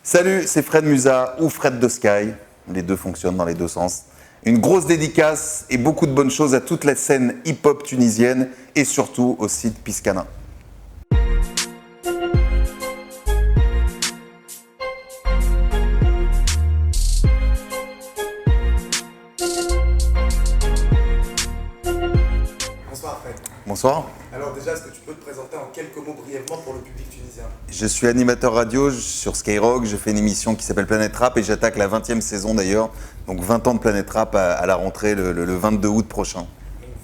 Salut, c'est Fred Musa ou Fred de Sky. Les deux fonctionnent dans les deux sens. Une grosse dédicace et beaucoup de bonnes choses à toute la scène hip-hop tunisienne et surtout au site Piscana. Bonsoir Fred. Bonsoir. Alors déjà, est-ce que tu peux te présenter en quelques mots brièvement pour le public tunisien? Je suis animateur radio sur Skyrock, je fais une émission qui s'appelle Planète Rap et j'attaque la 20e saison d'ailleurs, donc 20 ans de Planète Rap à la rentrée le 22 août prochain. Donc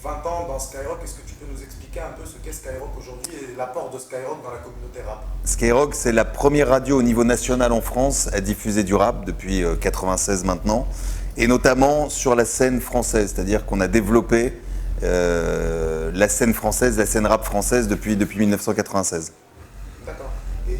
20 ans dans Skyrock, est-ce que tu peux nous expliquer un peu ce qu'est Skyrock aujourd'hui et l'apport de Skyrock dans la communauté rap? Skyrock, c'est la première radio au niveau national en France à diffuser du rap depuis 96 maintenant, et notamment sur la scène française, c'est-à-dire qu'on a développé la scène française, la scène rap française depuis 1996. D'accord. Et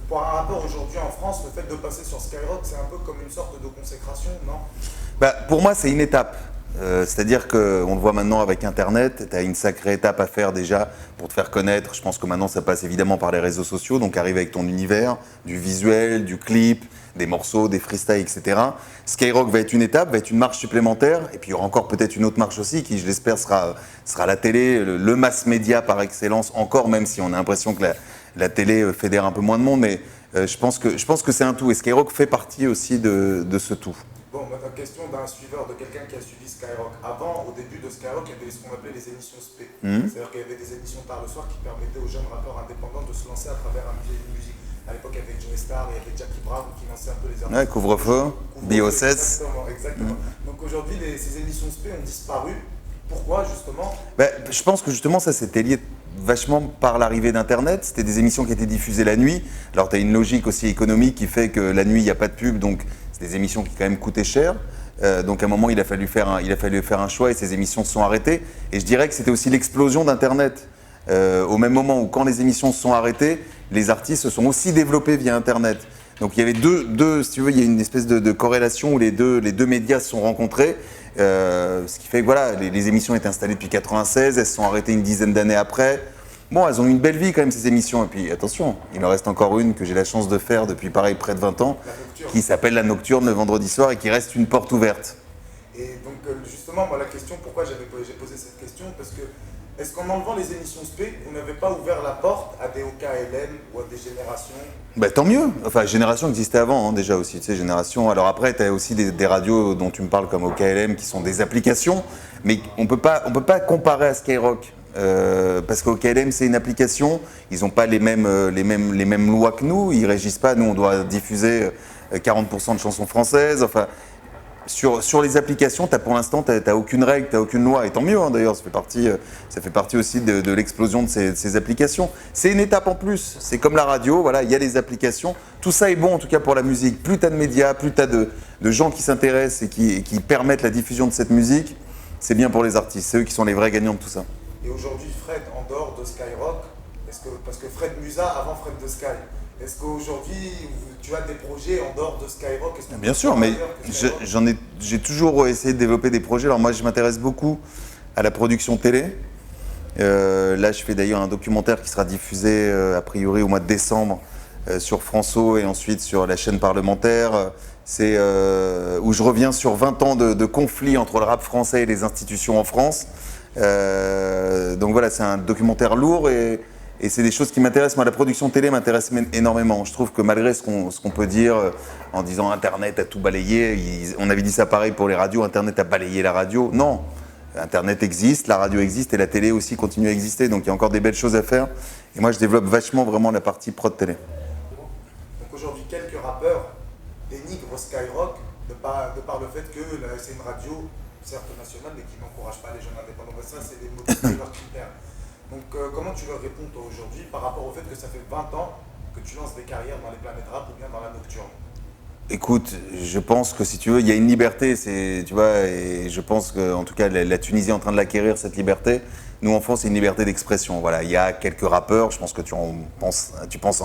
pour un rappeur aujourd'hui en France, le fait de passer sur Skyrock, c'est un peu comme une sorte de consécration, non? Pour moi, c'est une étape. C'est-à-dire qu'on le voit maintenant avec Internet, tu as une sacrée étape à faire déjà pour te faire connaître. Je pense que maintenant, ça passe évidemment par les réseaux sociaux, donc arrive avec ton univers, du visuel, du clip, des morceaux, des freestyles, etc. Skyrock va être une étape, va être une marche supplémentaire, et puis il y aura encore peut-être une autre marche aussi qui, je l'espère, sera la télé, le mass média par excellence encore, même si on a l'impression que la télé fédère un peu moins de monde, mais je pense que c'est un tout, et Skyrock fait partie aussi de ce tout. Bon, maintenant, question d'un suiveur, de quelqu'un qui a suivi Skyrock. Avant, au début de Skyrock, il y avait ce qu'on appelait les émissions SP. C'est-à-dire qu'il y avait des émissions tard le soir qui permettaient aux jeunes rappeurs indépendants de se lancer à travers une musique. À l'époque, il y avait Joey Star, il y avait Jackie Brown qui lançaient un peu les artistes. Ouais, couvre-feu, BO16. Exactement. Donc aujourd'hui, ces émissions SP ont disparu. Pourquoi, justement? Je pense que justement, ça c'était lié vachement par l'arrivée d'Internet. C'était des émissions qui étaient diffusées la nuit. Alors, tu as une logique aussi économique qui fait que la nuit, il n'y a pas de pub, donc c'est des émissions qui quand même coûtaient cher. Donc à un moment, il a fallu faire un choix et ces émissions se sont arrêtées. Et je dirais que c'était aussi l'explosion d'Internet. Au même moment où quand les émissions se sont arrêtées, les artistes se sont aussi développés via Internet. Donc il y avait deux si tu veux, il y a une espèce de corrélation où les deux médias se sont rencontrés. Ce qui fait que voilà, les émissions étaient installées depuis 96, elles se sont arrêtées une dizaine d'années après. Bon, elles ont eu une belle vie quand même ces émissions. Et puis attention, il en reste encore une que j'ai la chance de faire depuis pareil près de 20 ans, qui s'appelle La Nocturne le vendredi soir et qui reste une porte ouverte. Et donc justement, moi la question, pourquoi j'ai posé cette question, parce que est-ce qu'en enlevant les émissions SP, vous n'avez pas ouvert la porte à des OKLM ou à des générations? Tant mieux. Enfin, Génération existait avant déjà aussi, tu sais, Génération. Alors après, tu as aussi des radios dont tu me parles comme OKLM qui sont des applications, mais on peut pas comparer à Skyrock. Parce qu'OKLM c'est une application, ils n'ont pas les mêmes lois que nous, ils régissent pas, nous on doit diffuser 40% de chansons françaises, enfin sur les applications, pour l'instant, tu n'as aucune règle, tu n'as aucune loi, et tant mieux d'ailleurs, ça fait partie aussi de l'explosion de ces applications. C'est une étape en plus, c'est comme la radio, voilà, il y a les applications, tout ça est bon en tout cas pour la musique. Plus tu as de médias, plus tu as de gens qui s'intéressent et qui permettent la diffusion de cette musique, c'est bien pour les artistes, c'est eux qui sont les vrais gagnants de tout ça. Et aujourd'hui, Fred, en dehors de Skyrock, parce que Fred Musa avant Fred de Sky, est-ce qu'aujourd'hui tu as des projets en dehors de Skyrock? Bien sûr, mais j'ai toujours essayé de développer des projets. Alors moi, je m'intéresse beaucoup à la production télé. Là, je fais d'ailleurs un documentaire qui sera diffusé a priori au mois de décembre sur François et ensuite sur la chaîne parlementaire. C'est où je reviens sur 20 ans de conflit entre le rap français et les institutions en France. Donc voilà, c'est un documentaire lourd et c'est des choses qui m'intéressent. Moi, la production télé m'intéresse énormément. Je trouve que malgré ce qu'on peut dire en disant Internet a tout balayé, on avait dit ça pareil pour les radios, Internet a balayé la radio. Non, Internet existe, la radio existe et la télé aussi continue à exister. Donc il y a encore des belles choses à faire. Et moi, je développe vachement vraiment la partie prod télé. Donc aujourd'hui, quelques rappeurs dénigrent Skyrock de par le fait que c'est une radio, certes nationale, mais qui n'encourage pas les jeunes indépendants. Ça, c'est des motifs de leurs critères. Donc comment tu leur réponds toi aujourd'hui par rapport au fait que ça fait 20 ans que tu lances des carrières dans les planètes rap ou bien dans la nocturne? Écoute, je pense que si tu veux, il y a une liberté, tu vois, et je pense qu'en tout cas la Tunisie est en train de l'acquérir cette liberté. Nous en France, c'est une liberté d'expression. Voilà, il y a quelques rappeurs, je pense que tu penses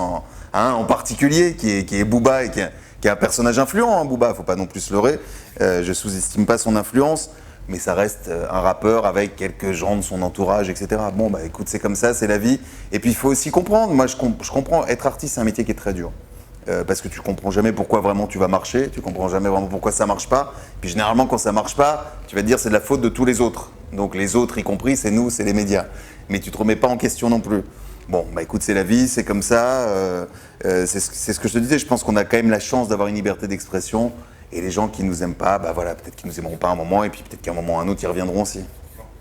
à un en particulier qui est Booba et qui est un personnage influent, hein, Booba, faut pas non plus se leurrer. Je sous-estime pas son influence. mais ça reste un rappeur avec quelques gens de son entourage, etc. Bon, bah écoute, c'est comme ça, c'est la vie. Et puis il faut aussi comprendre, moi je comprends, être artiste, c'est un métier qui est très dur. Parce que tu comprends jamais pourquoi vraiment tu vas marcher, tu comprends jamais vraiment pourquoi ça marche pas. Puis généralement, quand ça marche pas, tu vas te dire c'est de la faute de tous les autres. Donc les autres, y compris, c'est nous, c'est les médias. Mais tu te remets pas en question non plus. Bon, bah écoute, c'est la vie, c'est comme ça. C'est ce que je te disais. Je pense qu'on a quand même la chance d'avoir une liberté d'expression. Et les gens qui nous aiment pas, bah voilà, peut-être qu'ils nous aimeront pas un moment, et puis peut-être qu'à un moment ou à un autre, ils reviendront aussi.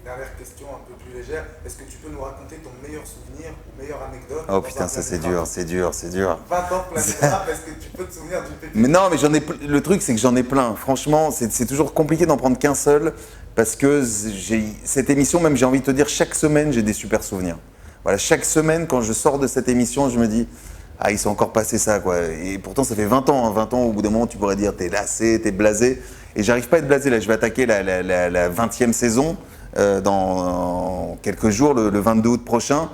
Dernière question un peu plus légère. Est-ce que tu peux nous raconter ton meilleur souvenir ou meilleure anecdote? Oh putain, ça c'est dur, c'est dur, c'est dur. 20 ans Planète Rap, est-ce que tu peux te souvenir du pépite? Mais non, mais le truc c'est que j'en ai plein. Franchement, c'est toujours compliqué d'en prendre qu'un seul, parce que cette émission, même j'ai envie de te dire, chaque semaine j'ai des super souvenirs. Voilà, chaque semaine quand je sors de cette émission, je me dis, ah il s'est encore passé ça quoi. Et pourtant ça fait 20 ans, hein. 20 ans au bout d'un moment tu pourrais dire t'es lassé, t'es blasé. Et j'arrive pas à être blasé là, je vais attaquer la 20e saison. Dans quelques jours, le 22 août prochain,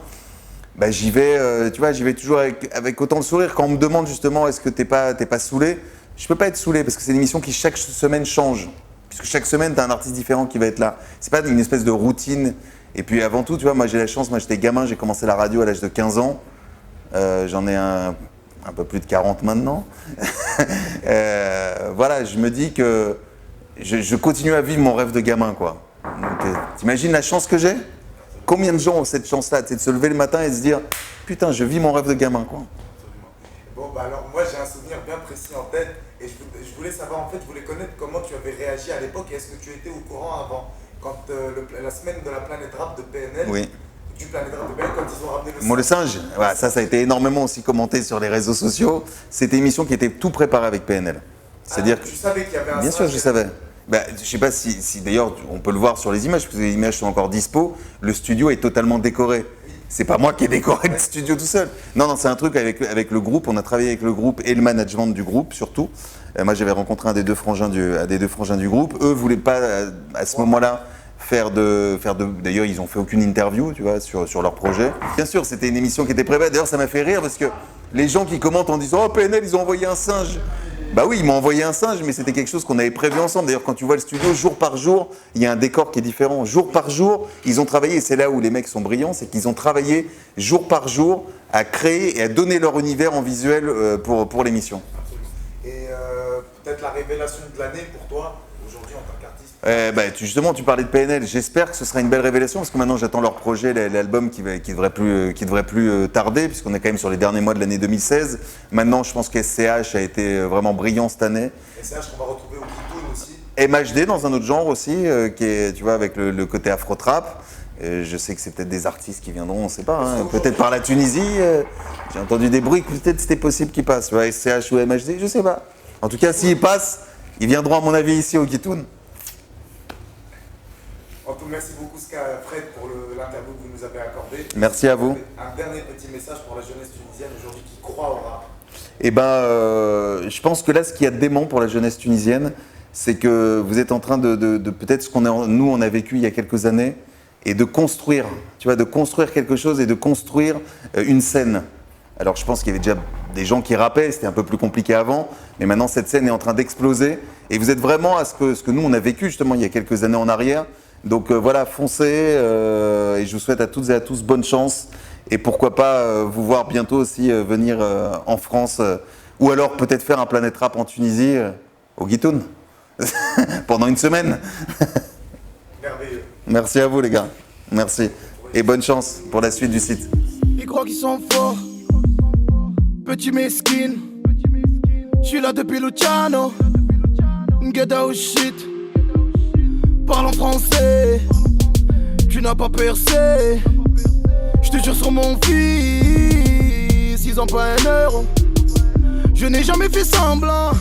bah, j'y vais, tu vois, j'y vais toujours avec autant de sourire. Quand on me demande justement est-ce que t'es pas saoulé, je peux pas être saoulé parce que c'est une émission qui chaque semaine change. Puisque chaque semaine, tu as un artiste différent qui va être là. C'est pas une espèce de routine. Et puis avant tout, tu vois, moi j'ai la chance, moi j'étais gamin, j'ai commencé la radio à l'âge de 15 ans. J'en ai un peu plus de 40 maintenant. Voilà, je me dis que je continue à vivre mon rêve de gamin, quoi. Donc, t'imagines la chance que j'ai? Combien de gens ont cette chance-là, de se lever le matin et de se dire putain, je vis mon rêve de gamin, quoi. Bon, bah alors moi j'ai un souvenir bien précis en tête et je voulais savoir, en fait, je voulais connaître comment tu avais réagi à l'époque et est-ce que tu étais au courant avant, quand la semaine de la Planète Rap de PNL, oui. Du Planète Rap de PNL, quand ils ont ramené le Moi, le singe, voilà, ça a été énormément aussi commenté sur les réseaux sociaux. C'était une émission qui était tout préparée avec PNL. C'est-à-dire tu savais qu'il y avait un bien singe? sûr, je savais. Bah, je ne sais pas si d'ailleurs on peut le voir sur les images, parce que les images sont encore dispo. Le studio est totalement décoré. C'est pas moi qui ai décoré le studio tout seul. Non, c'est un truc avec le groupe. On a travaillé avec le groupe et le management du groupe surtout. Moi, j'avais rencontré un des deux frangins du groupe. Eux voulaient pas à ce moment-là faire de. D'ailleurs, ils ont fait aucune interview, tu vois, sur leur projet. Bien sûr, c'était une émission qui était prévue. D'ailleurs, ça m'a fait rire parce que les gens qui commentent en disant oh PNL, ils ont envoyé un singe. Bah oui, ils m'ont envoyé un singe, mais c'était quelque chose qu'on avait prévu ensemble. D'ailleurs, quand tu vois le studio, jour par jour, il y a un décor qui est différent. Jour par jour, ils ont travaillé, et c'est là où les mecs sont brillants, c'est qu'ils ont travaillé jour par jour à créer et à donner leur univers en visuel pour l'émission. Et peut-être la révélation de l'année pour toi, aujourd'hui en tant qu'artiste? Justement, tu parlais de PNL. J'espère que ce sera une belle révélation parce que maintenant j'attends leur projet, l'album qui devrait plus tarder puisqu'on est quand même sur les derniers mois de l'année 2016. Maintenant, je pense que SCH a été vraiment brillant cette année. SCH qu'on va retrouver au Kitoun aussi. MHD dans un autre genre aussi, qui est, tu vois, avec le côté afro-trap. Je sais que c'est peut-être des artistes qui viendront, on ne sait pas, hein, peut-être par la Tunisie. J'ai entendu des bruits que peut-être c'était possible qu'ils passent. Ouais, SCH ou MHD, je ne sais pas. En tout cas, s'ils passent, ils viendront à mon avis ici au Kitoun. En tout, merci beaucoup Fred pour l'interview que vous nous avez accordée. Merci à vous. Un dernier petit message pour la jeunesse tunisienne aujourd'hui qui croit au rap. Je pense que là, ce qu'il y a de dément pour la jeunesse tunisienne, c'est que vous êtes en train de peut-être ce nous on a vécu il y a quelques années, et de construire, tu vois, de construire quelque chose et de construire une scène. Alors je pense qu'il y avait déjà des gens qui rappaient, c'était un peu plus compliqué avant, mais maintenant cette scène est en train d'exploser, et vous êtes vraiment à ce que nous on a vécu justement il y a quelques années en arrière. Donc voilà, foncez, et je vous souhaite à toutes et à tous bonne chance, et pourquoi pas vous voir bientôt aussi venir en France, ou alors peut-être faire un Planète Rap en Tunisie, au Kitoun, pendant une semaine. Merveilleux. Merci à vous les gars, merci, et bonne chance pour la suite du site. Ils croient qu'ils sont forts, petit mesquine, je suis là depuis Luciano, get out shit. Parle en français, tu n'as pas percé. Je te jure sur mon fils, ils ont pas un euro. Je n'ai jamais fait semblant.